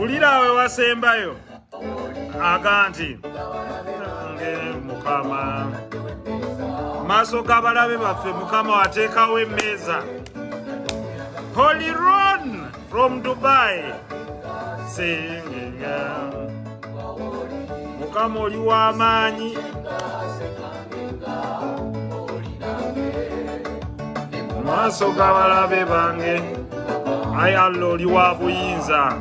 Ulira we wasembayo aganti Mukama maso gabalabe baffe Mukama wateekawo emmeeza Holy Ron from Dubai singing Mukama oli w'amaanyi maso gabalabe bange ayalla oli wa buyinza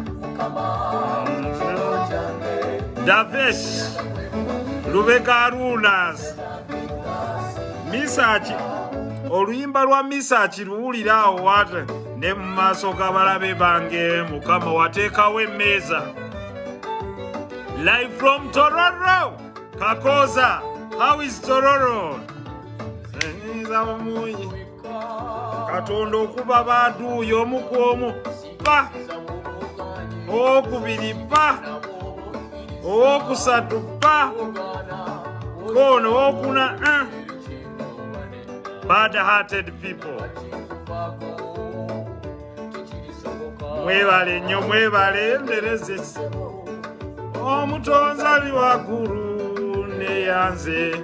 Davesh Lubega Runas Misachi oluyimba lwa Misachi luwulira awo wate ne mu maaso g'abalabe bange Mukama wateekawo emmeeza live from Tororo Kakoza how is Tororo Katonda okuba bantu y'omu ku omu pa okubiri pa okusatu pa kono okuna bad-hearted people mwebale nnyo mwebale endereze omutonzi ali waggulu neyanze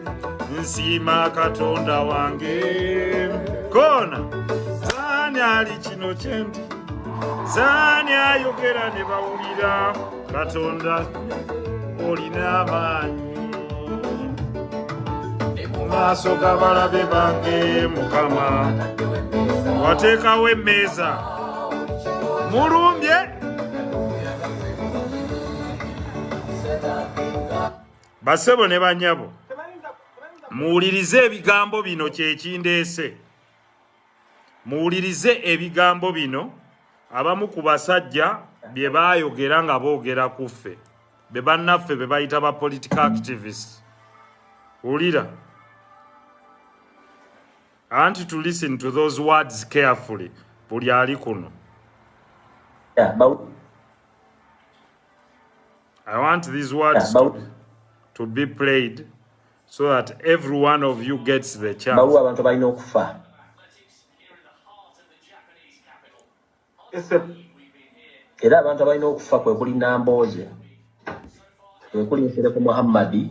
nsiima Katonda wange kona zani ali kino kyendi zani ayogera ne bawulira Katonda olina amaanyi mu maaso g'abalabe bange Mukama wateekawo emmeeza mulumbye basebo ne banyabo muwulirize ebigambo bino kyekindeese muwulirize ebigambo bino abamu ku basajja bye baayogera nga boogera ku ffe be bannaffe be bayita ba political activists wulira I want to listen to those words carefully buli ali kuno I want these words to be played so that every one of you gets the chance. Abantu balina okufa. Era abantu balina okufa kwe kuli Nambooze. Kwe kuli Nsereko Muhhamad.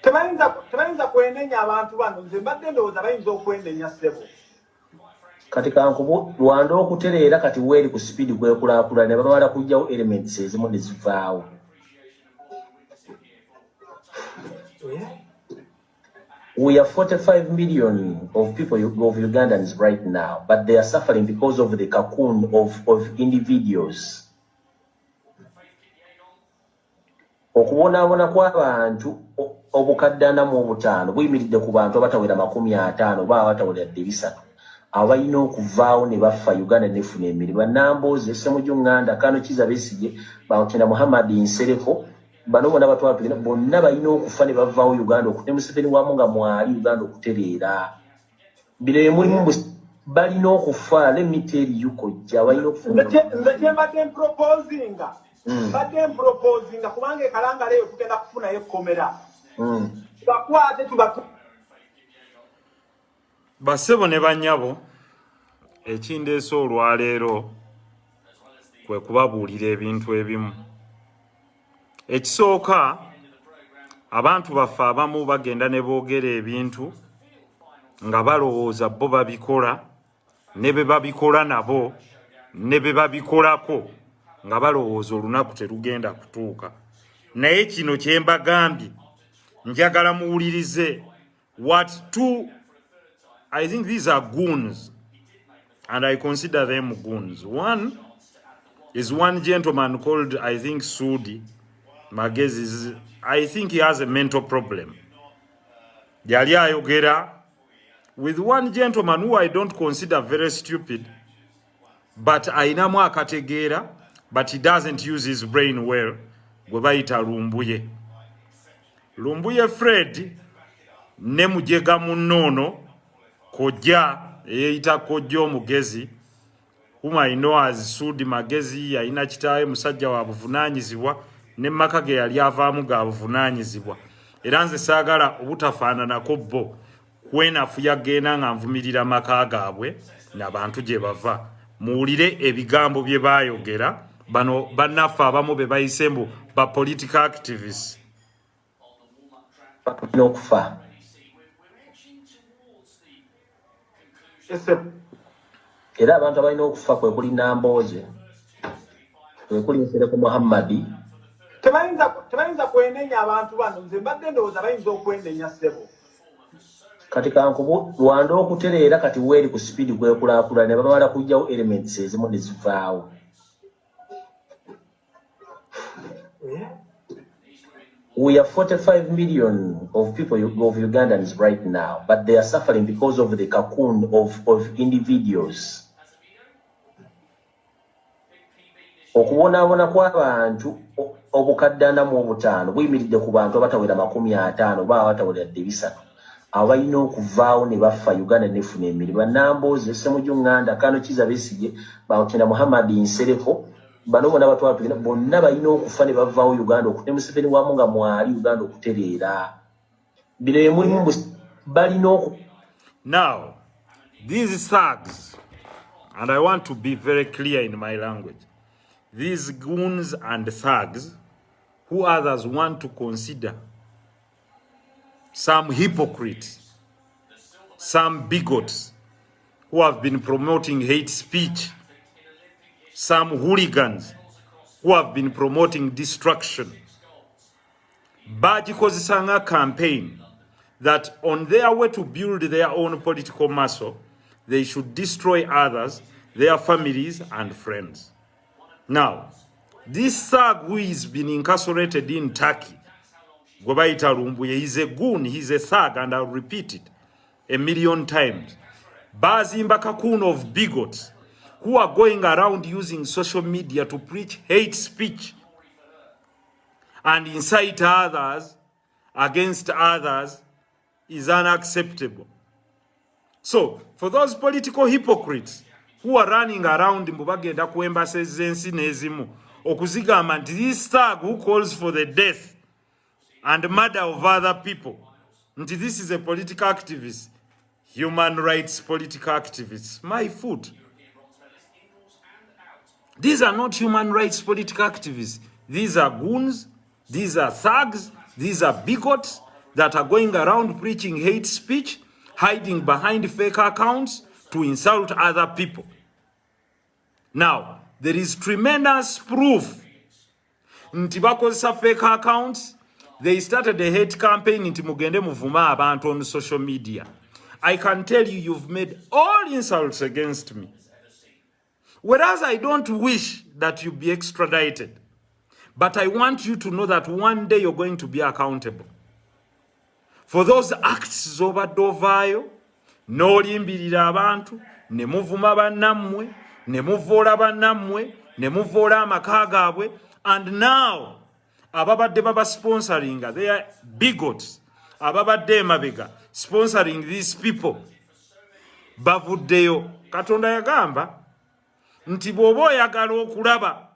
Tebayinza kwenenya abantu bano nze mbadde ndowooza bayinza okwenenya ssebo. Kati kankubu Rwanda okutereera kati weeri ku speed kwekulaakulana ne balwala kujjawo elements ezimu ne zivaawo. We are 45 million of people of Ugandans right now, but they are suffering because of the cocoon of individuals. Okubonaabona kw'abantu obukaddana mu obutaano buyimiridde ku bantu abatawera 50 oba abatawera 300 abalina okuvaawo ne bafa Uganda nefuna emirimu. Bannambooze Ssemujju Nganda Kano Kiza Besigye Bankina Muhhamad Nsereko bano bona batwala bonna balina okufa ne bavaawo Uganda okute Museveni wamu nga mwali Uganda okutereera bire mulimu balina okufa. Let me tell you kojja balina okufuna nze mbadde proposing kubanga ekalanga leyo tugenda kufuna ekkomera bakwate basebo ne banyabo ekindeese olwaleero kwe kubabuulira ebintu ebimu. Ekisooka abantu baffe abamu bagenda ne boogera ebintu nga balowooza bo babikola ne be babikola nabo ne be babikolako nga balowooza olunaku terugenda kutuuka. Naye kino kye mbagambye njagala muwulirize what two I think these are goons and I consider them goons. One is one gentleman called I think Sudi Magezi. I think he has a mental problem. Yali ayogera with one gentleman who I don't consider very stupid, but ainamu akategeera, but he doesn't use his brain well. Gwe bayita Lumbuye. Lumbuye Fred ne mujega munono kojja eyita kojja omugezi whom I know as Sudi Magezi yalina kitaawe musajja wa buvunaanyizibwa ne makage yali avaamu ga buvunaanyizibwa. Era nze saagala obutafaananako bo kwenafu yagenda nga nvumirira maka gaabwe n'abantu gye bava. Muwulire ebigambo bye baayogera bano bannaffe abamu be bayisembu ba political activists. N'okufa. Era abantu abalina okufa kwe kuli Nambooze, kwe kuli Nsereko Muhhamad. Tebayinza kwenenya abantu bano, nze mbadde ndowooza bayinza okwenenya ssebo. Kati kankubu Rwanda okutereera kati weeri ku speed kwekulaakulana ne bamala kujjawo elements ezimu ne zivaawo. We are 45 million of people of Ugandans right now, but they are suffering because of the cocoon of individuals. Okubonaabona kw'abantu obukaddana mu obutaano buyimiridde ku bantu abatawera 50 oba abatawera 300 abalina okuvaawo ne baffa Uganda nefuna emirimu. Bannambooze, Ssemujju Nganda, Kano Kiza Besigye, Bakina Muhhamad, Nsereko, bano bonna batwala bonna balina okufa ne bavaawo Uganda okute Museveni wamu nga mwali Uganda okutereera. Bino bye mulimu balina oku. Now, these thugs, and I want to be very clear in my language, these goons and thugs, who others want to consider some hypocrites, some bigots who have been promoting hate speech, some hooligans who have been promoting destruction. Bagikozesanga campaign that on their way to build their own political muscle, they should destroy others, their families and friends. Now, this thug who is been incarcerated in Turkey, Gobaita Lumbuye, he's a goon, he's a thug, and I'll repeat it 1,000,000 times. Bazimba cocoon of bigots who are going around using social media to preach hate speech and incite others against others is unacceptable. So, for those political hypocrites who are running around mbubagenda ku embassies zensi nezimu okuzigamba nti this thug who calls for the death and murder of other people, nti this is a political activist, human rights political activists, my foot. These are not human rights political activists. These are goons, these are thugs, these are bigots that are going around preaching hate speech, hiding behind fake accounts to insult other people. Now, there is tremendous proof. Nti bakozesa fake accounts. They started a hate campaign nti mugende muvuma abantu on social media. I can tell you, you've made all insults against me. Whereas I don't wish that you be extradited. But I want you to know that one day you're going to be accountable. For those acts z'obadde n'olimbirira abantu, ne muvuma bannammwe, ne muvoola bannammwe, ne muvoola amaka gaabwe, and now ababadde baba sponsoring, they are bigots, ababadde emabega sponsoring these people bavuddeyo. Katonda yagamba nti bw'oba oyagala okulaba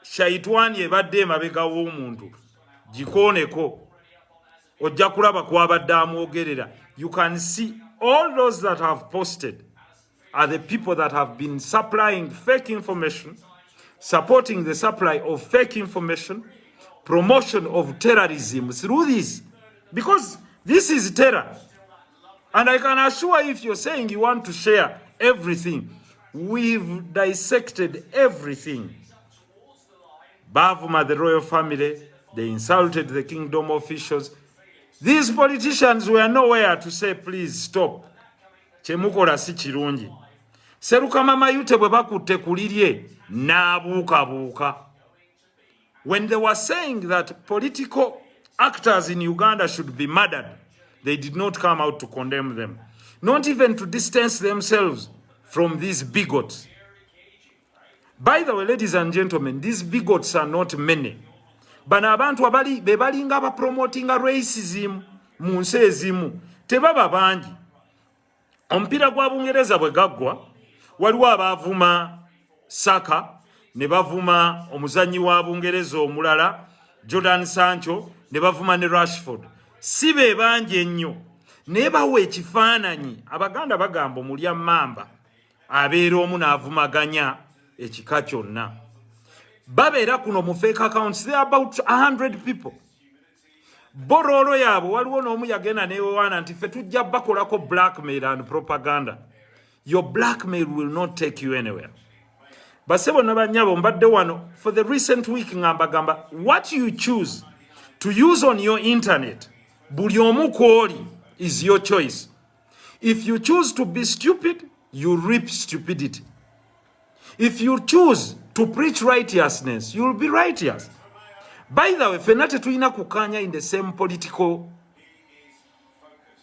shaitwani ebadde emabega w'omuntu gikooneko, ojja kulaba kwabadde amwogerera. You can see all those that have posted are the people that have been supplying fake information, supporting the supply of fake information, promotion of terrorism through this, because this is terror. And I can assure you, if you're saying you want to share everything, we've dissected everything. Bavuma, the royal family, they insulted the kingdom officials. These politicians were nowhere to say, please stop. Chemukola si kirungi. Seruka mama yute bwe bakutte kulirye n'abuukabuuka. When they were saying that political actors in Uganda should be murdered, they did not come out to condemn them. Not even to distance themselves from these bigots. By the way, ladies and gentlemen, these bigots are not many. Bano abantu abali bebalinga ba promoting racism mu nsi ezimu tebaba bangi. Omupiira gwa Bungereza bwe gaggwa, waliwo abavuma Saka, ne bavuma omuzanyi wa Bungereza omulala Jordan Sancho, ne bavuma ne Rashford. Si be bangi ennyo, naye bawa ekifaananyi. Abaganda bagamba omulya mmamba abeera omu n'avumaganya ekika kyonna. Babera kuno mu fake accounts, there are about 100 people. Borolo yabo waliwo n'omu yagenda newewaana nti ffe tujja bakolako blackmail and propaganda. Your blackmail will not take you anywhere. Basebo n'abanyabo mbadde wano for the recent week ngamba what you choose to use on your internet, buli omu kwoli, is your choice. If you choose to be stupid, you reap stupidity. If you choose to preach righteousness, you'll be righteous. By the way, fenna tetulina kukanya in the same political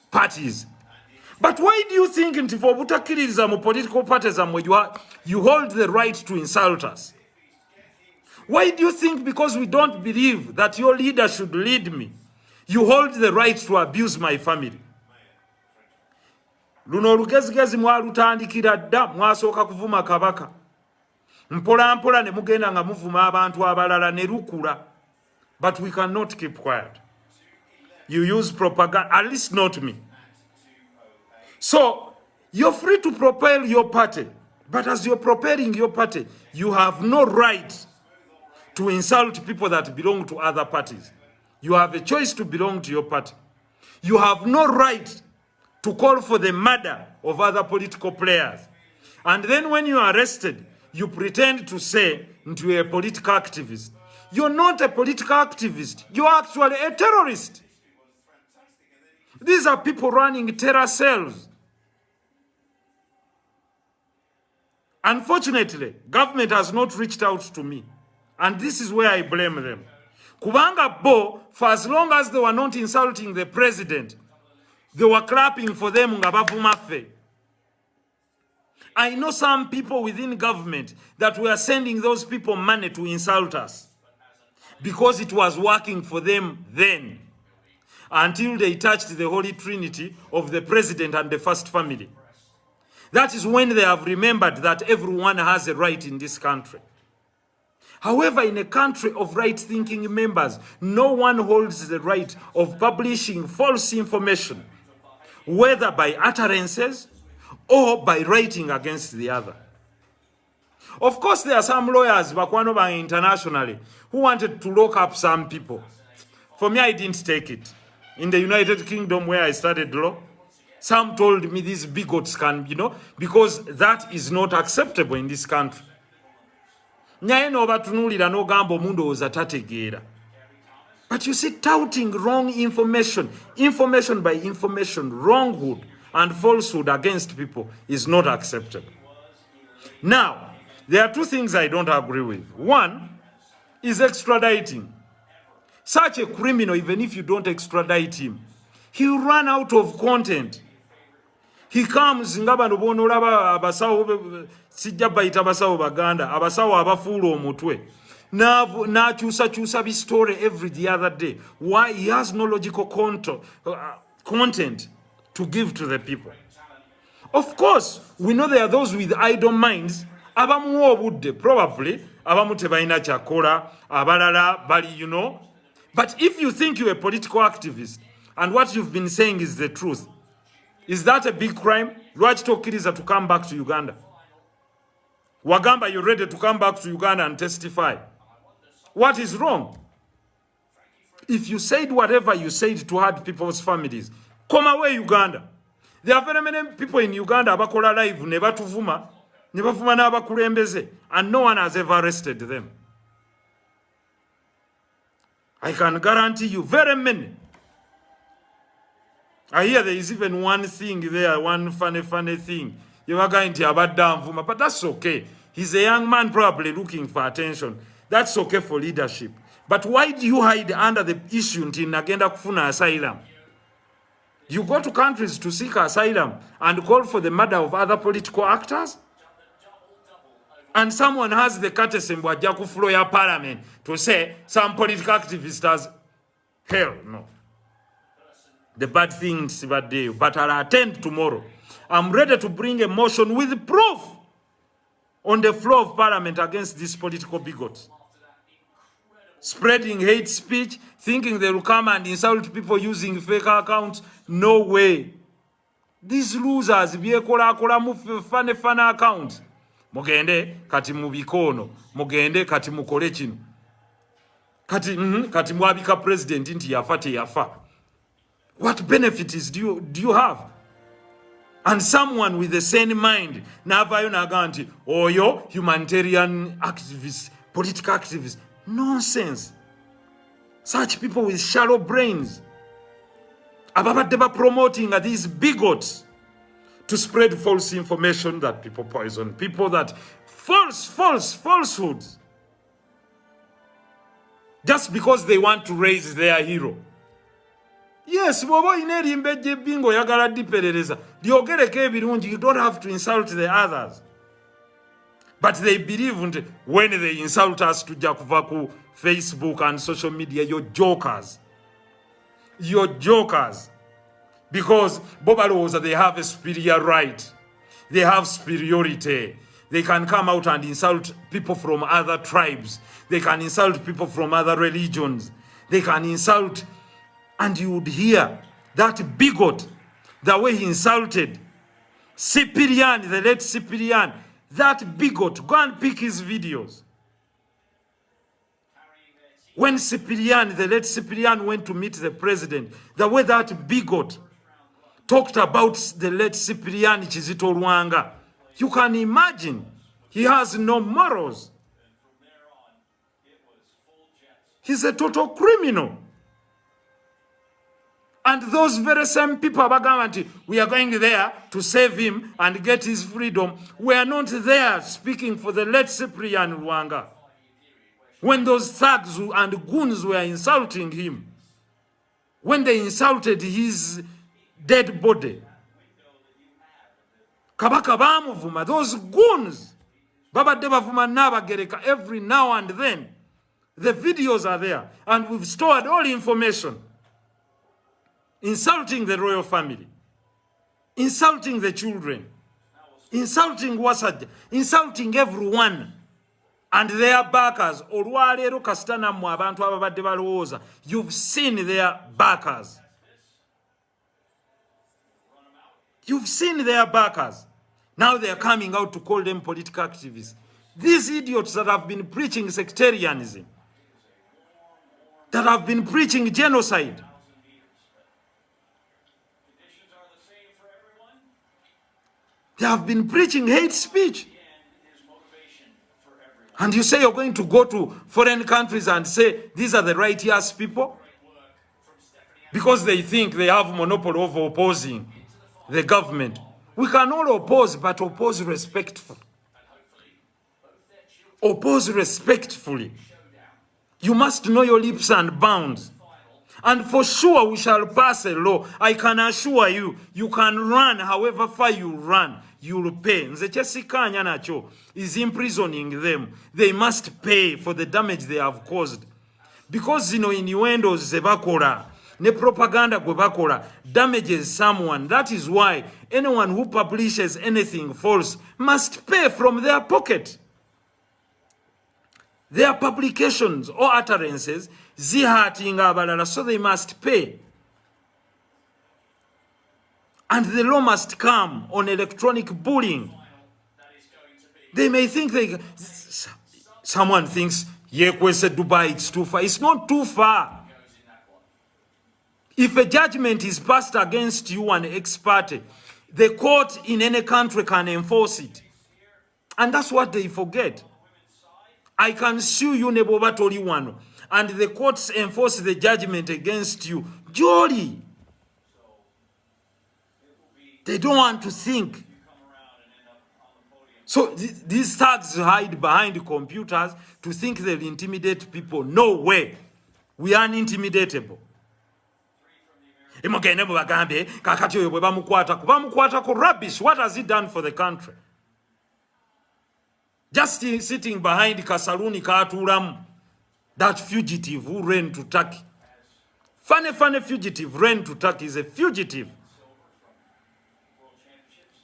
parties. But why do you think nti for butakiririza mu political parties you hold the right to insult us? Why do you think because we don't believe that your leader should lead me, you hold the right to abuse my family? Luno olugezigezi mwalutandikira dda mwasooka kuvuma kabaka. Mpola mpola ne mugenda nga muvuma abantu abalala ne lukula. But we cannot keep quiet. You use propaganda, at least not me. So, you're free to propel your party. But as you're propelling your party, you have no right to insult people that belong to other parties. You have a choice to belong to your party. You have no right to call for the murder of other political players. And then when you are arrested, you pretend to say you're a political activist. You're not a political activist. You're actually a terrorist. These are people running terror cells. Unfortunately, government has not reached out to me. And this is where I blame them. Kubanga bo, for as long as they were not insulting the president, they were clapping for them nga bavumafe. I know some people within government that were sending those people money to insult us because it was working for them then, until they touched the Holy Trinity of the president and the first family. That is when they have remembered that everyone has a right in this country. However, in a country of right-thinking members, no one holds the right of publishing false information, whether by utterances or by writing against the other. Of course, there are some lawyers bakwano internationally who wanted to lock up some people. For me, I didn't take it. In the United Kingdom, where I studied law, some told me these bigots can, because that is not acceptable in this country. But you see, touting wrong information, information by information, wronghood and falsehood against people is not acceptable. Now, there are two things I don't agree with. One is extraditing. Such a criminal, even if you don't extradite him, he'll run out of content. He comes, ngabano bonolaba abasawo sijja bayita abasawo baganda, abasawo abafuula omutwe. Na chusa bi story the other day. Why? He has no logical content to give to the people. Of course, we know there are those with idle minds. Abamu obudde, probably. Abamu tebalina kyakola, abalala bali, But if you think you're a political activist and what you've been saying is the truth, is that a big crime? Lwaki tokkiriza to come back to Uganda? Wagamba, you're ready to come back to Uganda and testify. What is wrong? If you said whatever you said to hurt people's families, come away Uganda. There are very many people in Uganda abakola live ne batuvuma n'abakulembeze, and no one has ever arrested them. I can guarantee you, very many. I hear there is even one thing there, one funny thing. You are going to abadda, but that's okay. He's a young man probably looking for attention. That's okay for leadership. But why do you hide under the issue until nagenda kufuna asylum? You go to countries to seek asylum and call for the murder of other political actors? And someone has the courtesy mbwajja ku floor ya parliament to say some political activists has hell no. The bad things but I'll attend tomorrow. I'm ready to bring a motion with proof on the floor of parliament against these political bigots. Spreading hate speech, thinking they will come and insult people using fake accounts. No way. These losers, funny accounts. mugende kati mubikono mugende kati mukole kino kati mwabika president nti yafa teyafa. What benefits do you have? And someone with the sane mind navayo naga nti oyo humanitarian activists, political activists. Nonsense. Such people with shallow brains ababadde ba promoting these bigots to spread false information that people poison people, that falsehoods, just because they want to raise their hero. Yes, bobo inerimbe bingo yagala diperereza lyogereko ebirungi. You don't have to insult the others, but they believe when they insult us tujja kuva ku Facebook and social media. You're jokers, because Bobaloza, they have a superior right, they have superiority. They can come out and insult people from other tribes, they can insult people from other religions, they can insult. And you would hear that bigot, the way he insulted Cyprian, the late Cyprian, that bigot. Go and pick his videos. When Cyprian, the late Cyprian, went to meet the president, the way that bigot talked about the late Cyprian Kizito Lwanga, you can imagine. He has no morals. He's a total criminal. And those very same people, we are going there to save him and get his freedom. We are not there speaking for the late Cyprian Lwanga. When those thugs and goons were insulting him, when they insulted his dead body, Kabaka bamuvuma, those goons, babadde bavuma n'abagereka every now and then. The videos are there, and we've stored all information. Insulting the royal family, insulting the children, insulting Wasajja, insulting everyone and their backers. Olwaleero kasitana mu abantu ababadde balowooza. You've seen their backers. You've seen their backers. Now they are coming out to call them political activists. These idiots that have been preaching sectarianism, that have been preaching genocide, they have been preaching hate speech. And you say you're going to go to foreign countries and say these are the righteous people because they think they have monopoly over opposing the government. We can all oppose, but oppose respectfully. Oppose respectfully. You must know your leaps and bounds. And for sure we shall pass a law. I can assure you, you can run however far you run. You will pay. Nze kyesikanya nacho is imprisoning them. They must pay for the damage they have caused. Because innuendos ze bakola, ne propaganda gwe bakola damages someone. That is why anyone who publishes anything false must pay from their pocket. Their publications or utterances zihatinga abalala, so they must pay. And the law must come on electronic bullying. They may think someone thinks Yekwese Dubai, it's too far. It's not too far. If a judgment is passed against you and ex parte, the court in any country can enforce it. And that's what they forget. I can sue you Neboba Toliwano, and the courts enforce the judgment against you. Jolly. They don't want to think. So these thugs hide behind computers to think they'll intimidate people. No way. We are unintimidatable. Rubbish. What has he done for the country? Just sitting behind Kasaruni Katuram, that fugitive who ran to Turkey. Funny fugitive ran to Turkey is a fugitive.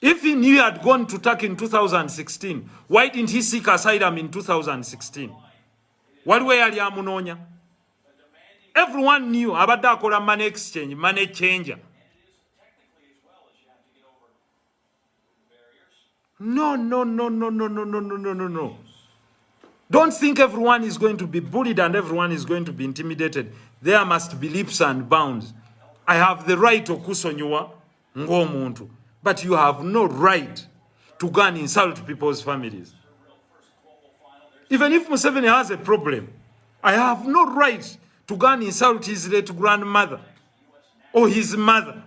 If he knew he had gone to Turkey in 2016, why didn't he seek asylum in 2016? What way are you? Everyone knew about that money exchange, money changer. No. Don't think everyone is going to be bullied and everyone is going to be intimidated. There must be leaps and bounds. I have the right to kusonyiwa ng'omuntu, but you have no right to go and insult people's families. Even if Museveni has a problem, I have no right to go and insult his late grandmother, or his mother,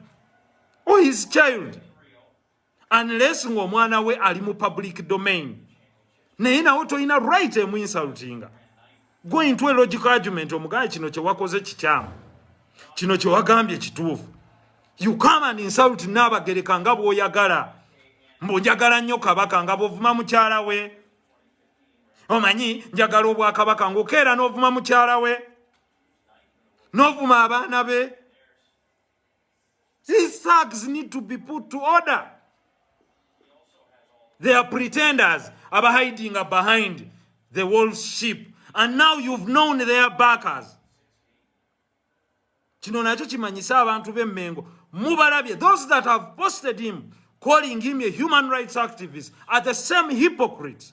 or his child, unless ng'omwana we ali mu public domain. Naye nawe tolina right emu insultinga. Go into a logical argument omugaye kino kye wakoze kikyamu. Kino kye wagambye kituufu. You come and insult Nnabagereka nga bw'oyagala. Mb'onjagala nnyo Kabaka nga bw'ovuma mukyala we. Omanyi njagala Obwakabaka ng'okeera n'ovuma mukyala we. N'ovuma abaana be. These thugs need to be put to order. They are pretenders, are hiding behind the wolf's sheep. And now you've known their backers. Kino nakyo kimanyisa abantu b'Emmengo. Mubalabye, those that have posted him, calling him a human rights activist, are the same hypocrites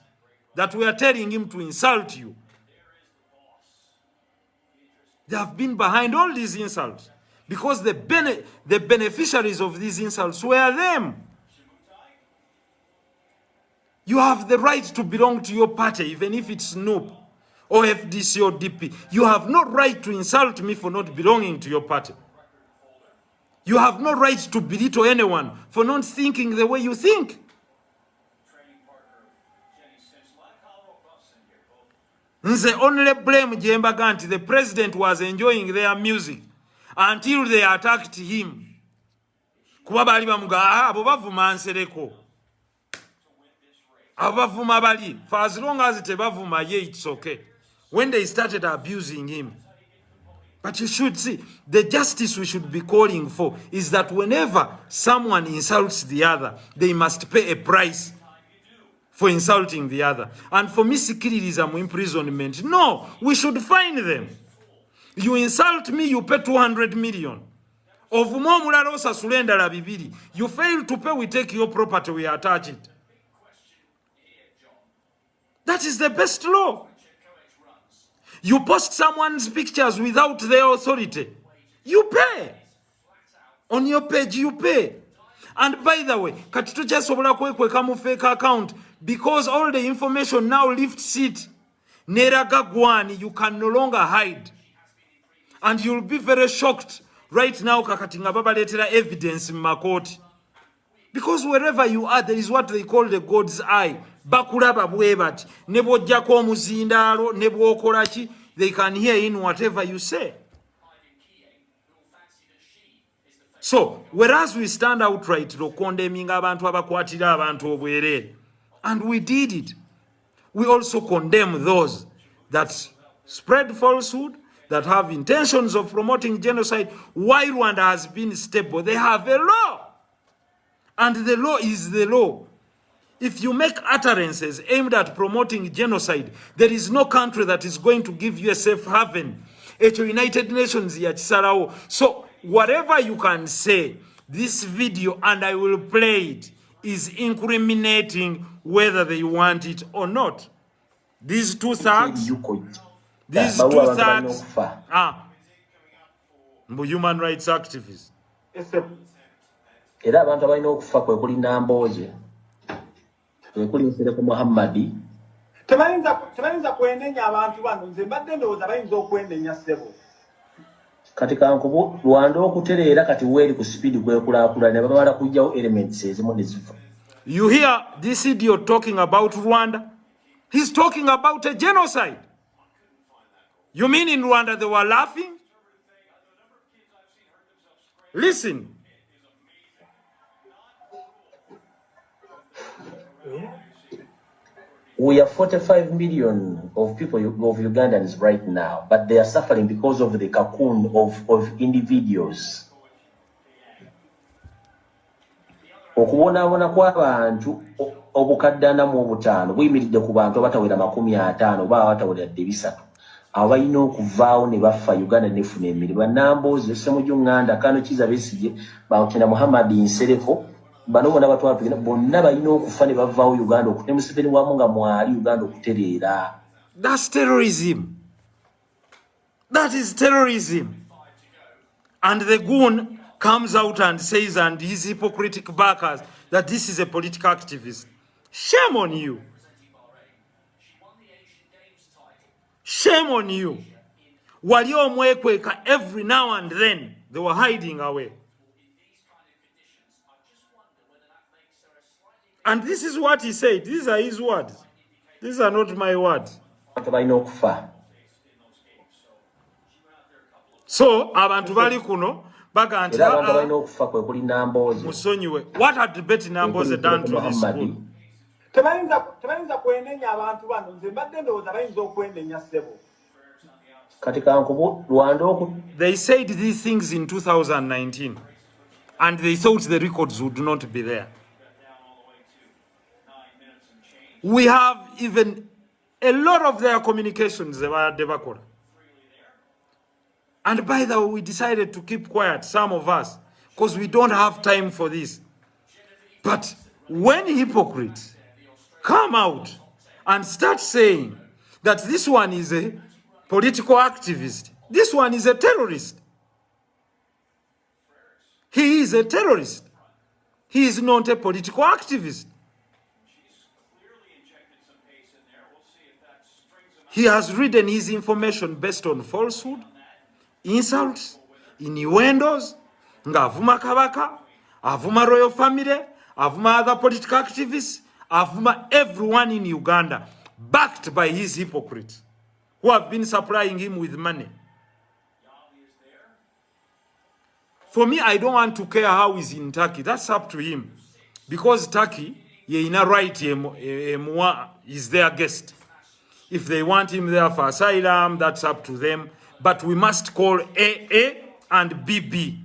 that were telling him to insult you. They have been behind all these insults because the beneficiaries of these insults were them. You have the right to belong to your party, even if it's Snoop or FDC or DP. You have no right to insult me for not belonging to your party. You have no right to belittle anyone for not thinking the way you think. Nze only blame Jembaga nti the president was enjoying their music until they attacked him. Kuba bali bamuga abo bavuma Nsereko. Abavuma bali, for as long as tebavuma ye, it's okay. When they started abusing him. But you should see, the justice we should be calling for is that whenever someone insults the other, they must pay a price for insulting the other. And for miscreatism, imprisonment, no, we should fine them. You insult me, you pay 200 million. Ovuma omulala osasula endala 200. You fail to pay, we take your property, we attach it. That is the best law. You post someone's pictures without their authority. You pay. On your page, you pay. And by the way, katito kyasobola kwekweka mu fake account because all the information now lifts it. Neraga gwani, you can no longer hide. And you'll be very shocked right now kakati nga babaletera evidence in makoti. Because wherever you are, there is what they call the God's eye. Bakulaba bwebati. Nebojjako omuzindalo, nebwokolaki, they can hear in whatever you say. So, whereas we stand outright condemning abantu abakwatira abantu obwerere, and we did it, we also condemn those that spread falsehood, that have intentions of promoting genocide. Why Rwanda has been stable? They have a law. And the law is the law. If you make utterances aimed at promoting genocide, there is no country that is going to give you a safe haven. It's United Nations ya chisalawo. So whatever you can say, this video, and I will play it, is incriminating whether they want it or not. These two thugs, human rights activists. Era abantu abalina okufa kwe kuli Nambooze, kwe kuli Nsereko Muhhamad. Tebayinza kwenenya abantu bano, nze mbadde ndowooza bayinza okwenenya ssebo. Kati kankubu Rwanda okutereera kati weeri ku speed kwekulaakulana ne babala kujjawo elements ezimu ne zifa. You hear this idiot talking about Rwanda? He's talking about a genocide. You mean in Rwanda they were laughing? Listen. We have 45 million of people, of Ugandans right now, but they are suffering because of the cocoon of individuals. Okubonaabona kw'abantu obukaddana mu obutaano buyimiridde ku bantu abatawera 50 oba abatawera 300 abalina okuvaawo ne baffa Uganda nefuna emirimu. Nambooze Ssemujju Nganda Kano Kiza Besigye Muhhamad Nsereko bano bona batwala bonna balina okufa ne bavaawo Uganda okute Museveni wamu nga mwali Uganda okutereera. That's terrorism. That is terrorism. And the goon comes out and says, and his hypocritical backers, that this is a political activist. Shame on you. Shame on you. Walio Mwekweka, every now and then, they were hiding away. And this is what he said. These are his words. These are not my words. So, abantu bali kuno baga nti musonyiwe. What had Betty Namboze done to this school? Tebayinza kwenenya abantu bano nze mbadde ndowooza bayinza okwenenya ssebo. They said these things in 2019 and they thought the records would not be there. We have even a lot of their communications about Debakora. And by the way, we decided to keep quiet, some of us, because we don't have time for this. But when hypocrites come out and start saying that this one is a political activist, this one is a terrorist. He is a terrorist. He is not a political activist. He has written his information based on falsehood, insults, innuendos, nga avuma Kabaka, avuma royal family, avuma other political activists, avuma everyone in Uganda, backed by his hypocrites, who have been supplying him with money. For me, I don't want to care how he's in Turkey. That's up to him. Because Turkey, yeina right is their guest. If they want him there for asylum, that's up to them. But we must call AA and BB.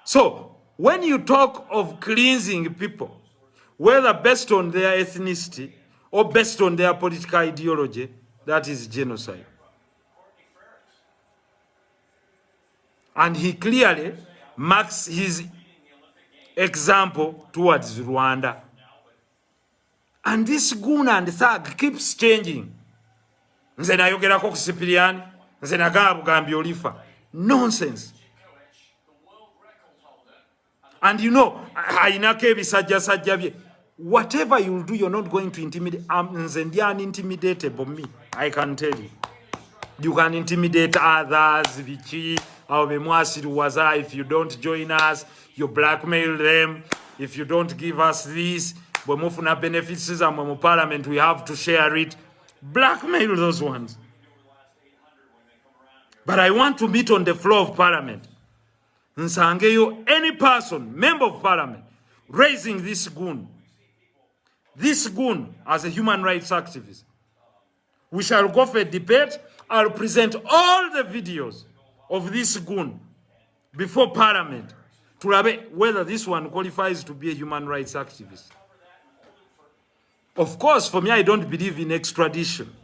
So, when you talk of cleansing people, whether based on their ethnicity or based on their political ideology, that is genocide. And he clearly marks his example towards Rwanda. And this goon and thug keeps changing. Nze nayogera ko kusipiriani, nze nagamba bugambi olifa. Nonsense. And you know, ainake ebisajja bye. Whatever you'll do, you're not going to intimidate. Nze ndi unintimidatable me. I can tell you. You can intimidate others. Biki, if you don't join us, you blackmail them. If you don't give us this, when we have benefits in parliament, we have to share it. Blackmail those ones. But I want to meet on the floor of parliament. Nsangeyo, any person, member of parliament, raising this goon as a human rights activist. We shall go for a debate. I'll present all the videos of this goon before parliament to whether this one qualifies to be a human rights activist. Of course, for me, I don't believe in extradition.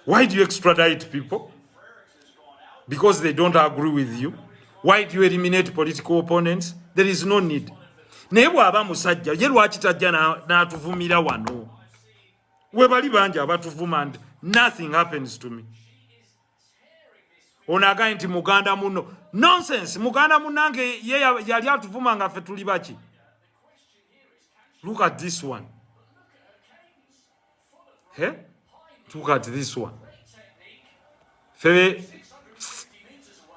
Why do you extradite people? Because they don't agree with you. Why do you eliminate political opponents? There is no need. Nebo aba musajja ye lwaki tajja n'atuvumira wano. We bali banja abatuvuma and nothing happens to me. Onaga nti Muganda muno. Nonsense. Muganda munange ye yali atuvuma nga ffe tuli baki. Look at this one. Hey? Look at this one.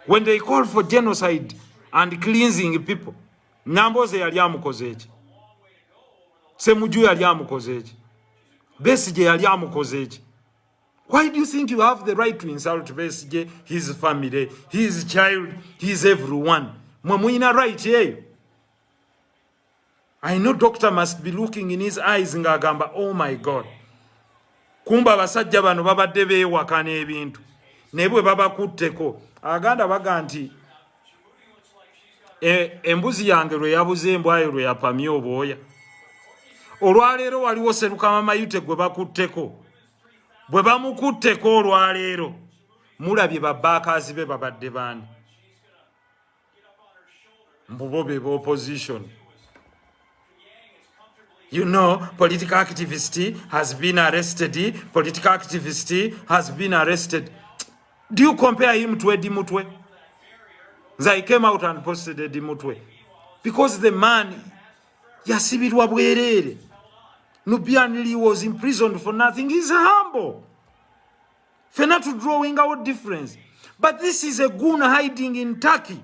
When they call for genocide and cleansing people, Namboze yali amukoze eki. Semuju yali amukoze eki. Besigye yali amukoze eki. Why do you think you have the right to insult Besigye, his family, his child, his everyone? Mwamuina right here. I know doctor must be looking in his eyes ngagamba, oh my God. Kumba basajja bano babadde beewakana ebintu. Nebwe babakutteko. Aganda baganti embuzi yange lwe yabuze embwayo lwe yapamye obwoya. Olwaleero waliwo Serukama Mayute gwe bakutteko. Bwe bamukutteko olwaleero mulabye babbaakazi be babadde bani. Mbubobe opposition. You know, political activist has been arrested. Political activist has been arrested. Do you compare him to Eddie Mutwe? They came out and posted Eddie Mutwe. Because the man, yasibirwa bwerere. Nubian was imprisoned for nothing. He's humble. For not to drawing out difference. But this is a goon hiding in Turkey.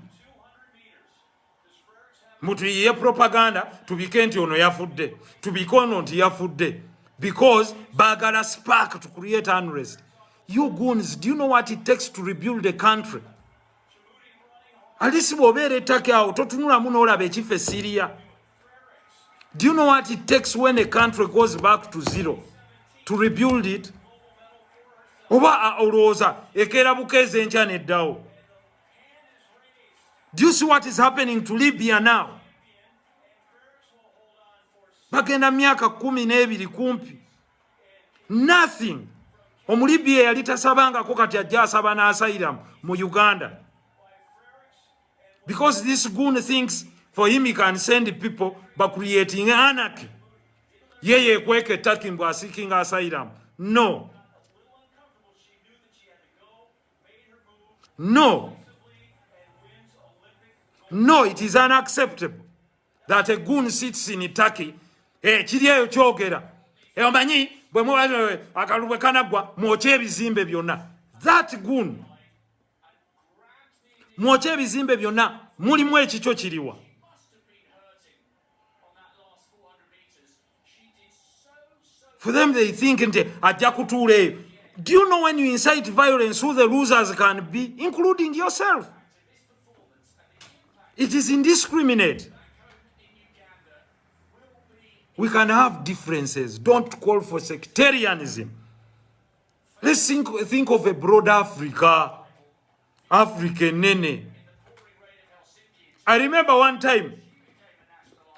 Mutu ye propaganda to be kenti ono yafudde. To be kono nti yafudde. Because bagala spark to create unrest. You goons, do you know what it takes to rebuild a country? Alisi bobere Turkey out. Totunula muno olabe chife Syria. Do you know what it takes when a country goes back to zero to rebuild it? Oba oloza ekera bukeze nchane dao. Do you see what is happening to Libya now? Bagenda myaka 12 kumpi. Nothing. Omulibya yalitasabanga ko kati ajja asaba na asylum mu Uganda. Because this goon thinks for him he can send people by creating anarchy. Yeye kweke Turkey seeking asylum. No. No. No, it is unacceptable that a goon sits in Turkey. Chiriyo Ayogera. Omanyi bwe mubaze akalubwe kanagwa mwoche ebizimbe byonna. That goon. Mwoche ebizimbe byonna mulimu ekicho kiriwa. For them they think nti ajja kutuule. Do you know when you incite violence who the losers can be, including yourself? It is indiscriminate. We can have differences. Don't call for sectarianism. Let's think of a broader Africa. African nene. I remember one time,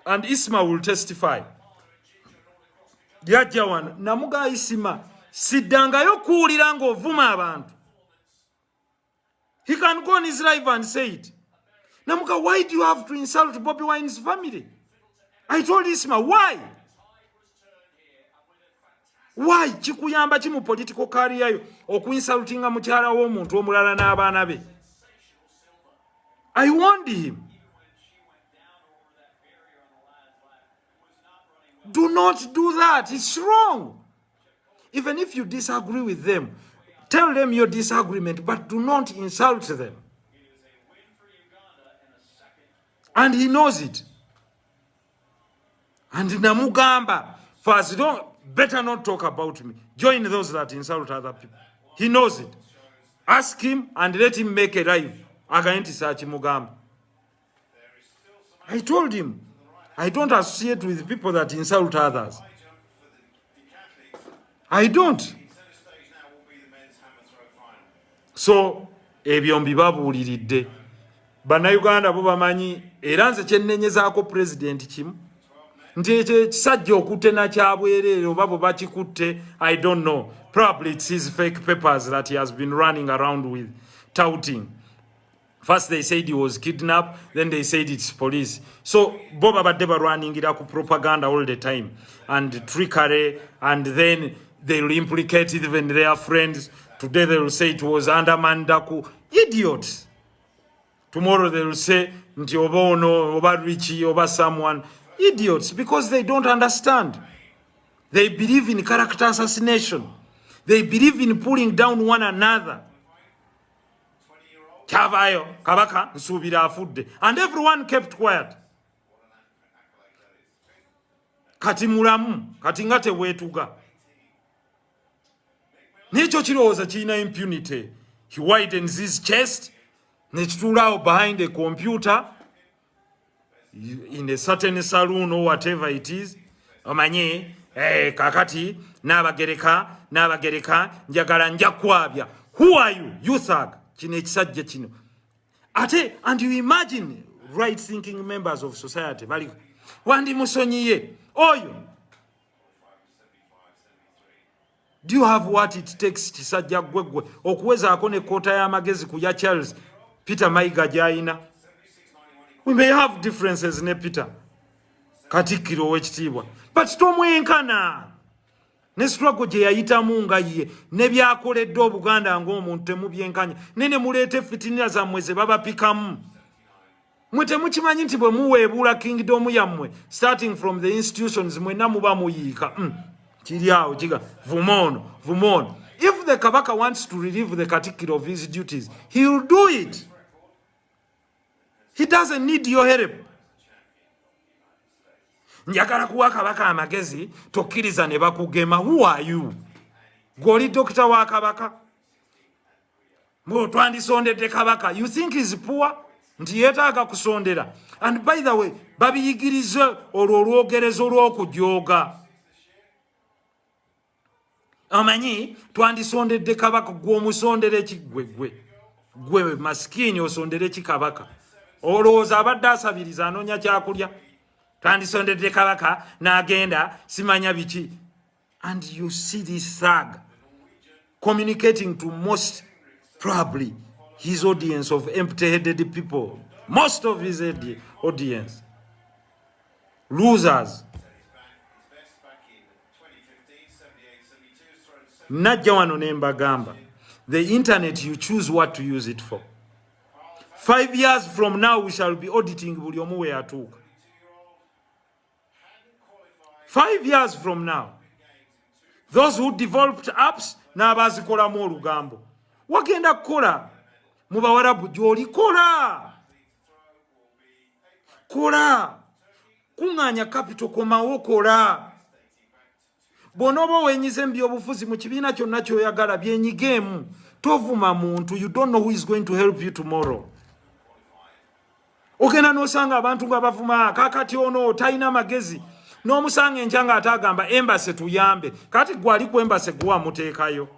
and Isma will testify. Yajawan, namuga Isma, sidangayo kuuliranga ovuma abantu. He can go on his live and say it. Namuga, why do you have to insult Bobby Wine's family? I told Isma, why? Why? Chikuyamba chimu political career yo okuinsultinga mukyala w'omuntu omulala n'abaana be. I warned him. Do not do that. It's wrong. Even if you disagree with them, tell them your disagreement, but do not insult them. And he knows it. And namugamba, first, better not talk about me. Join those that insult other people. He knows it. Ask him and let him make a live. Againti sachi mugamba. I told him, I don't associate with people that insult others. I don't. So, ebyo mbibabuuliridde. Bannayuganda bo bamanyi era nze kyenenyezaako president kimu. Nti kisajja okutena kyabwerere oba bo bakikutte, I don't know. Probably it's his fake papers that he has been running around with, touting. First they said he was kidnapped, then they said it's police. So Boba Badeba running it up propaganda all the time and trickery, and then they'll implicate even their friends. Today they will say it was under Mandaku. Idiots. Tomorrow they will say nti oba ono, oba Richie, oba someone. Idiots, because they don't understand. They believe in character assassination. They believe in pulling down one another. Kyavayo, kabaka, nsubira afudde. And everyone kept quiet. Kati mulamu, kati ngate wetuga. Necho kirowooza kirina impunity. He widens his chest. Nechitulao behind a computer. In a certain saloon or whatever it is. Omanye, kakati, nabagereka, njagala njakwabya. Who are you? You thug. Ate, and you imagine right-thinking members of society. Wandi musonyiye. Oyo. Do you have what it takes kisajja gwegwe okuweza akone kota ya magezi kuya Charles Peter Maiga jaina? We may have differences ne Peter Katikkiro w'ekitiibwa, but tomwenkana ne struggle gye yayitamu nga ye ne byakoledde Obuganda ng'omuntu temubyenkanya nene muleete fitinira zammwe ze babapikamu. Mwe temukimanyi nti bwe muweebuula kingdom yammwe starting from the institutions mwenna muba muyiika kiri awo kiga vumono. If the Kabaka wants to relieve the Katikkiro of his duties, he will do it. He doesn't need your help. Njagala kuwa Kabaka amagezi tokkiriza ne bakugema. Who are you? Goli doctor wa Kabaka? Mbo twandisondedde Kabaka. You think he's poor? Nti yeetaaga kusondera. And by the way, babiyigirize olwo olwogerezo olw'okujooga. Amanyi twandisondedde Kabaka gw'omusondere ki gwe maskini osondere ki Kabaka. Olowooza abadde asabiriza anoonya kyakulya. Twandisondedde Kabaka n'agenda simanya biki. And you see this thug communicating to most probably his audience of empty-headed people. Most of his audience. Losers. Najja wano ne mbagamba. The internet, you choose what to use it for. 5 years from now, we shall be auditing buli omu we yatuuka. 5 years from now, those who developed apps n'abazikolamu olugambo. Wagenda kukola mu Bawarabu gy'oli kola. Kuŋŋaanya capital komawo kola. Bw'onooba weenyize mu byobufuzi mu kibiina kyonna ky'oyagala byenyigeemu. Tovuma muntu. You don't know who is going to help you tomorrow. Ogenda n'osanga abantu nga bavuma kakati ono talina magezi. N'omusanga enkya nga atagamba embase tuyambe. Kati gwali ku embase guwa muteekayo.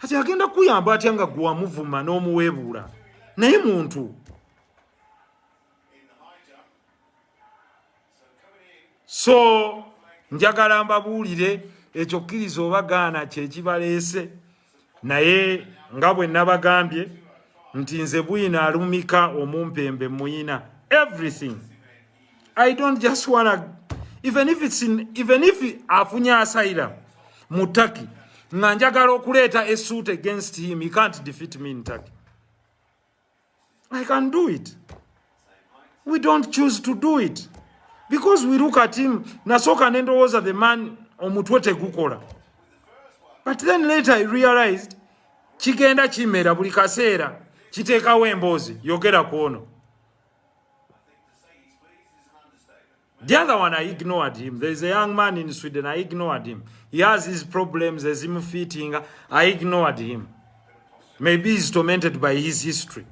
Kati agenda kuyamba atya nga guwa muvuma n'omuweebuula. Naye muntu. So njagala mbabuulire ekyo kkiriza obagaana kye kibaleese. Naye nga bwe nabagambye nti nze bwina alumika omumpembe muyina. Everything. I don't just wanna, even if afunye asylum mu Turkey, nga njagala okuleeta a suit against him, he can't defeat me in Turkey. I can do it. We don't choose to do it. Because we look at him, nasoka nendowooza the man omutwe tegukola. But then later I realized, kigenda kimera buli kaseera, kiteekawo emboozi, yogera kwono. The other one, I ignored him. There is a young man in Sweden, I ignored him. He has his problems, there's him fitting, I ignored him. Maybe he's tormented by his history.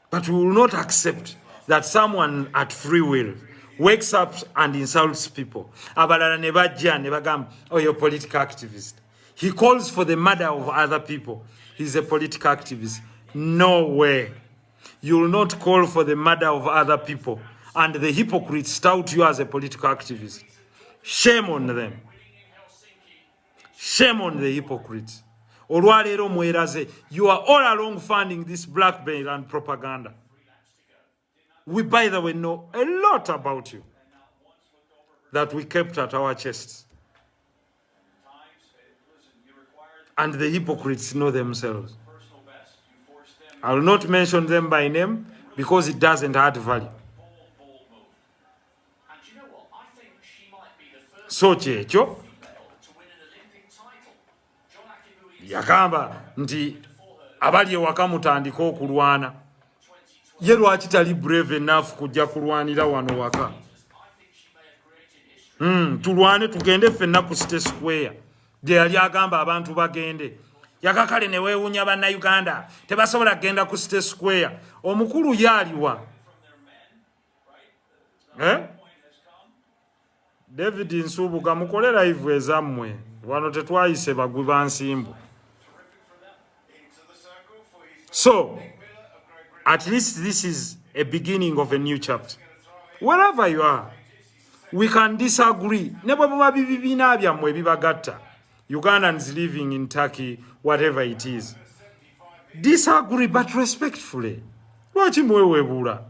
But we will not accept that someone at free will wakes up and insults people. Abalala ne bajja ne bagamba, oh, you're a political activist. He calls for the murder of other people. He's a political activist. No way. You will not call for the murder of other people. And the hypocrites tout you as a political activist. Shame on them. Shame on the hypocrites. Olwaleero mweraze. You are all along funding this blackmail and propaganda. We, by the way, know a lot about you that we kept at our chests. And the hypocrites know themselves. I will not mention them by name because it doesn't add value. So kyekyo yagamba nti abali ewaka mutandika okulwana. Ye lwaki tali brave enough kujja kulwanira wano waka? Tulwane tugende ffenna ku State Square. Gye yali agamba abantu bagende. Yakakale ne weewuunya bannayuganda tebasobola kgenda ku State Square. Omukulu yaaliwa. David Nsubuga mukole live ezammwe. Wano tetwayise bagwi ba nsimbu. So, at least this is a beginning of a new chapter. Wherever you are, we can disagree. Nebo baba bibiina byammwe bibagatta. Ugandans living in Turkey, whatever it is. Disagree, but respectfully. Lwaki mwewebula?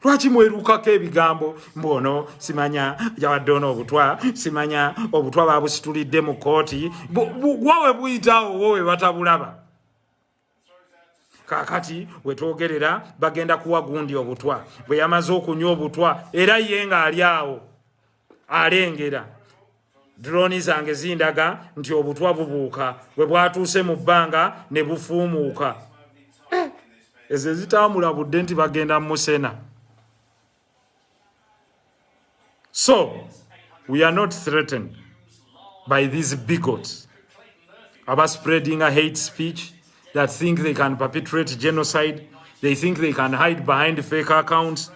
Lwaki mwerukako ebigambo mbono simanya yawadde ono obutwa simanya obutwa babusitulidde mu kooti wawe buyitawo wowe batabulaba kakati wetwogerera bagenda kuwa gundi obutwa bwe yamaze okunywa obutwa era ye nga ali awo alengera droni zange zindaga nti obutwa bubuuka bwe bwatuuse mu bbanga ne bufuumuuka ezo zitaamulabudde nti bagenda musena. So, we are not threatened by these bigots about spreading a hate speech that think they can perpetrate genocide. They think they can hide behind fake accounts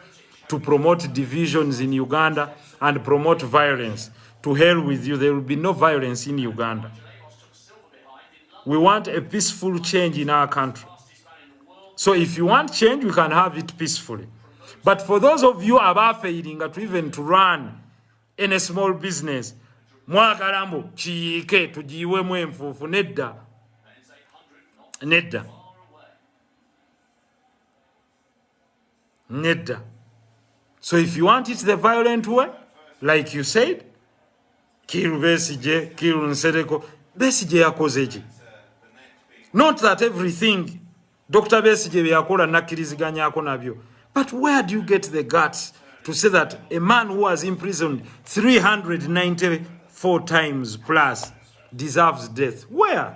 to promote divisions in Uganda and promote violence. To hell with you, there will be no violence in Uganda. We want a peaceful change in our country. So if you want change, we can have it peacefully. But for those of you about failing to even to run in a small business, mwakalambo chiyike tujiwe mwenfufu nedda. Nedda. Nedda. So if you want it the violent way, like you said, kill Besigye, kill Nsereko, Besigye yakoze. Not that everything Dr. Besigye yakola nakkiriziganyako nabyo. But where do you get the guts to say that a man who was imprisoned 394 times plus deserves death? Where?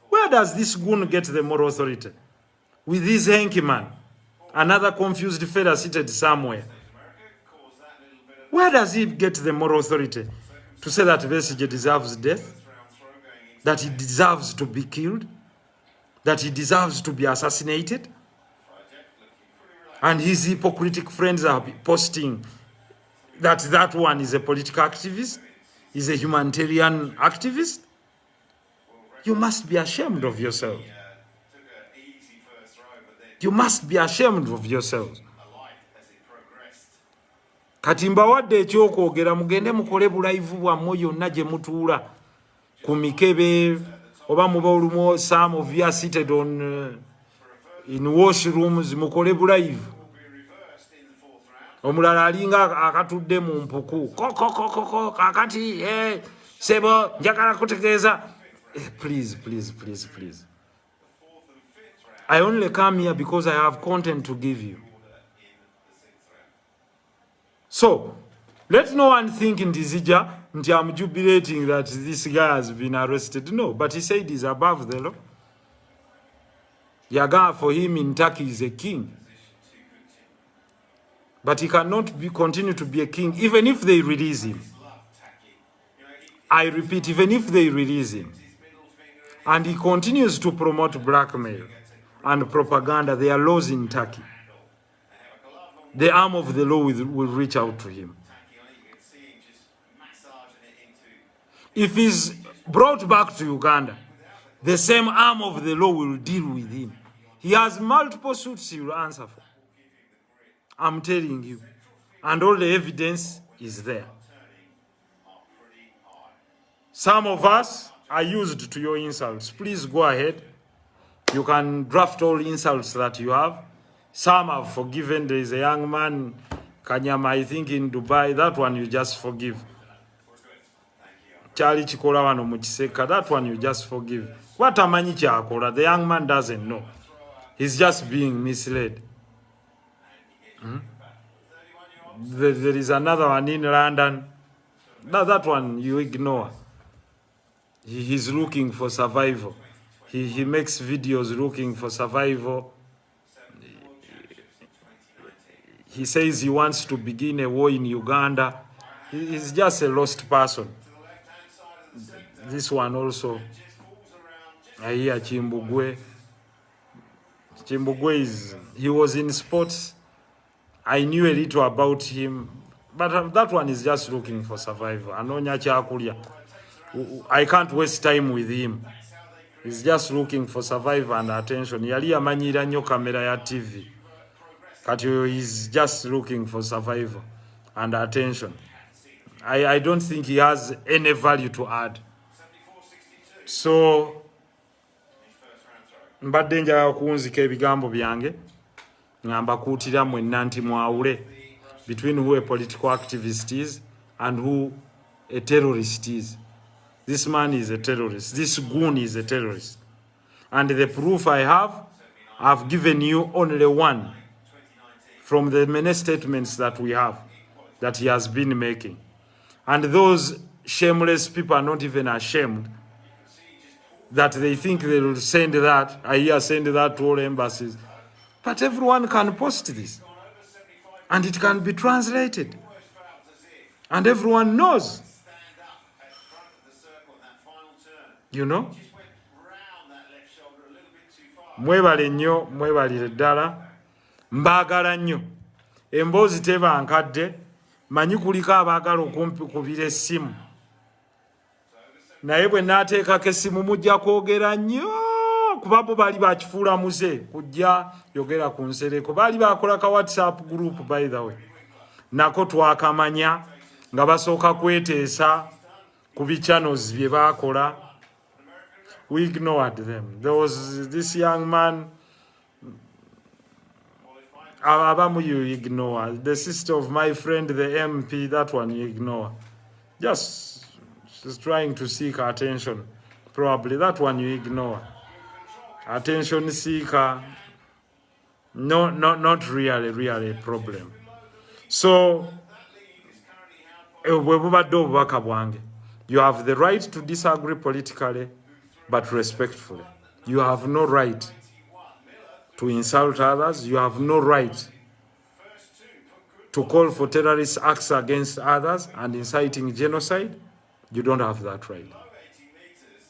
Where does this goon get the moral authority? With this hanky man, another confused fella seated somewhere. Where does he get the moral authority to say that Besigye deserves death? That he deserves to be killed? That he deserves to be assassinated? And his hypocritical friends are posting that that one is a political activist, is a humanitarian activist. You must be ashamed of yourselves. You must be ashamed of yourselves. Kati mbawadde ekyokwogera mugende mukole bulaivu bwammwe yonna gye mutuula ku mikebe oba muba olumu some of you are seated on in washrooms mukole bulaivu. Omulala alinga akatudde mu mpuku kokokokoko kakati sebo njagala kutegeeza. Please. I only come here because I have content to give you. So, let no one think in Dizija, I'm jubilating that this guy has been arrested. No, but he said he's above the law. Yaga for him in Turkey is a king. But he cannot continue to be a king even if they release him. I repeat, even if they release him. And he continues to promote blackmail and propaganda. There are laws in Turkey. The arm of the law will reach out to him. If he's brought back to Uganda, the same arm of the law will deal with him. He has multiple suits he will answer for. I'm telling you. And all the evidence is there. Some of us are used to your insults. Please go ahead. You can draft all insults that you have. Some have forgiven. There is a young man, Kanyama, I think in Dubai. That one you just forgive. Charlie Chikola wano Muchiseka. That one you just forgive. What amanyi kyakola? The young man doesn't know. He's just being misled. There is another one in London. That one you ignore. He's looking for survival. He makes videos looking for survival. He says he wants to begin a war in Uganda. He's just a lost person. This one also. I hear Chimbugwe. Chimbugwe he was in sports. I knew a little about him, but that one is just looking for survival. I can't waste time with him. He's just looking for survival and attention. Yali amanyira nnyo kamera ya TV. Kati he's just looking for survival and attention. I don't think he has any value to add. So mbadde njagala kunzika ebigambo byange ngamba kuutira mwenna nti mwawule between who a political activist is and who a terrorist is. This man is a terrorist. This goon is a terrorist. And the proof I have, I've given you only one from the many statements that we have that he has been making. And those shameless people are not even ashamed that they think they will send that. I hear send that to all embassies. But everyone can post this. And it can be translated. And everyone knows. You know? Mwebale nnyo, mwebalire ddala. Mbaagala nnyo. Emboozi teba nkadde. Manyi kuliko abaagala okumpikubira essimu. Naye bwe naateekako essimu mujja kwogera nnyo. Kuba bo baali bakifuula muze kujja yogera ku Nsereko. Baali bakola ka WhatsApp group by the way. Nako twakamanya nga basooka kweteesa ku bichannels bye baakola. We ignored them. There was this young man, Abamu you ignore. The sister of my friend, the MP, that one you ignore. Just she's trying to seek attention. Probably that one you ignore. Attention seeker. No, not really a problem. So, you have the right to disagree politically, but respectfully. You have no right to insult others. You have no right to call for terrorist acts against others and inciting genocide. You don't have that right.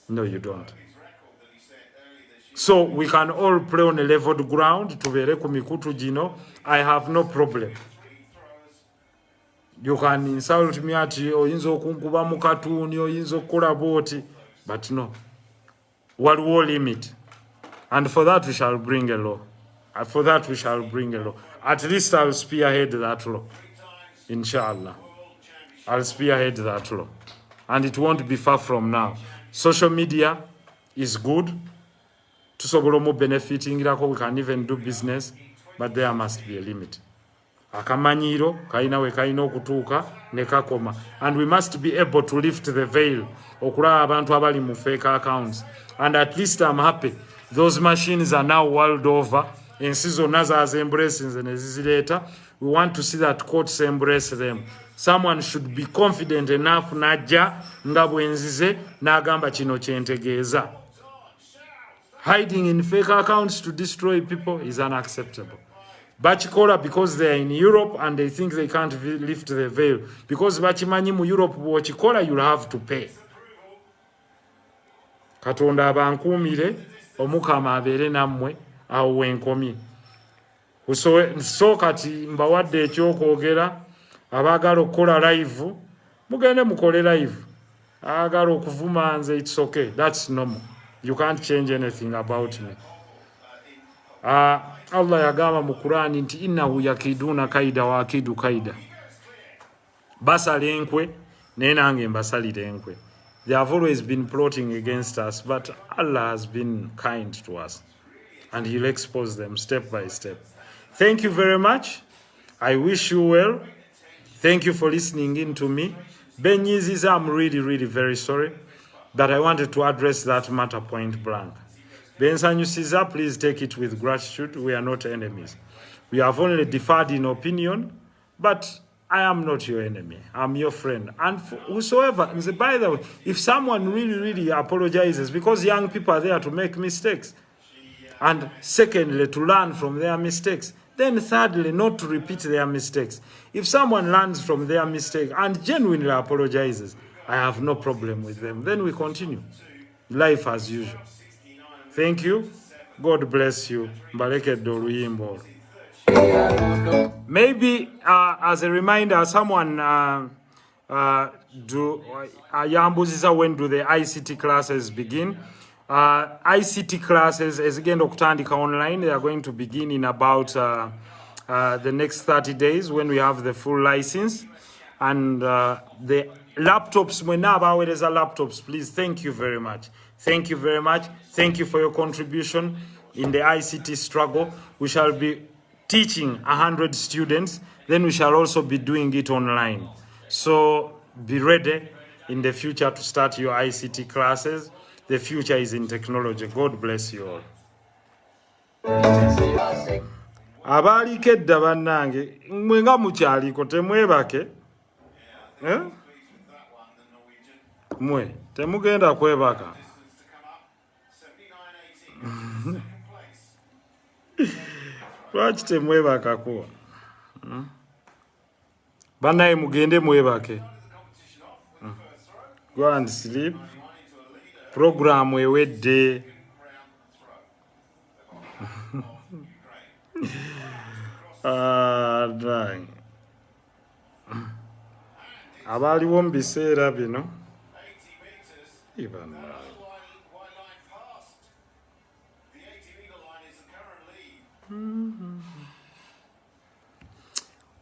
No, you don't. So we can all play on a leveled ground. I have no problem. You can insult me at oyinza okunkuba mu katuuni oyinza okukola bwoti, but no. Waliwo limit. And for that we shall bring a law. For that we shall bring a law. At least I'll spearhead that law. Inshallah. I'll spearhead that law. And it won't be far from now. Social media is good. Tusobola mu benefiting we can even do business, but there must be a limit. Akamanyiro kaina we kaina okutuuka ne kakoma. And we must be able to lift the veil okulaba abantu abali mu fake accounts. And at least I'm happy those machines are now world over. In season as embracing and later, we want to see that courts embrace them. Someone should be confident enough najja nga bwenzize n'agamba kino kyentegeeza. Hiding in fake accounts to destroy people is unacceptable. Bachikola because they are in Europe and they think they can't lift the veil. Because bachimanyi mu Europe bw'okikola you'll have to pay. Katonda abankuumire omukama abeere nammwe awo wenkomye. So kati mbawadde ekyokwogera abaagala okukola live mugende mukole live. Agala okuvuma nze it's okay. That's normal. You can't change anything about me. Allah yagamba mu Qur'ani nti innahu yakiduna kaida wa akidu kaida. Basala enkwe naye nange mbasalira enkwe. They have always been plotting against us, but Allah has been kind to us. And He'll expose them step by step. Thank you very much. I wish you well. Thank you for listening in to me. Ben Yiziza, I'm really very sorry that I wanted to address that matter point blank. Ben Sanyusiza, please take it with gratitude. We are not enemies. We have only differed in opinion, but I am not your enemy. I'm your friend. And whosoever, by the way, if someone really apologizes, because young people are there to make mistakes, and secondly, to learn from their mistakes, then thirdly, not to repeat their mistakes. If someone learns from their mistake and genuinely apologizes, I have no problem with them. Then we continue. Life as usual. Thank you. God bless you. Maybe as a reminder, someone yambuziza when do the ICT classes begin? ICT classes is again okutandika online. They are going to begin in about the next 30 days when we have the full license. And the laptops, there is a laptops, please. Thank you very much. Thank you very much. Thank you for your contribution in the ICT struggle. We shall be teaching 100 students, then we shall also be doing it online. So be ready in the future to start your ICT classes. The future is in technology. God bless you all. Abaliko edda bannange mwe nga mukyaliko temwebake mwe temugenda kwebaka lwaki temwebakako bannaye mugende mwebake go and sleep program ewedde abaaliwo mu biseera bino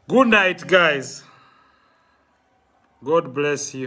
good night guys. God bless you.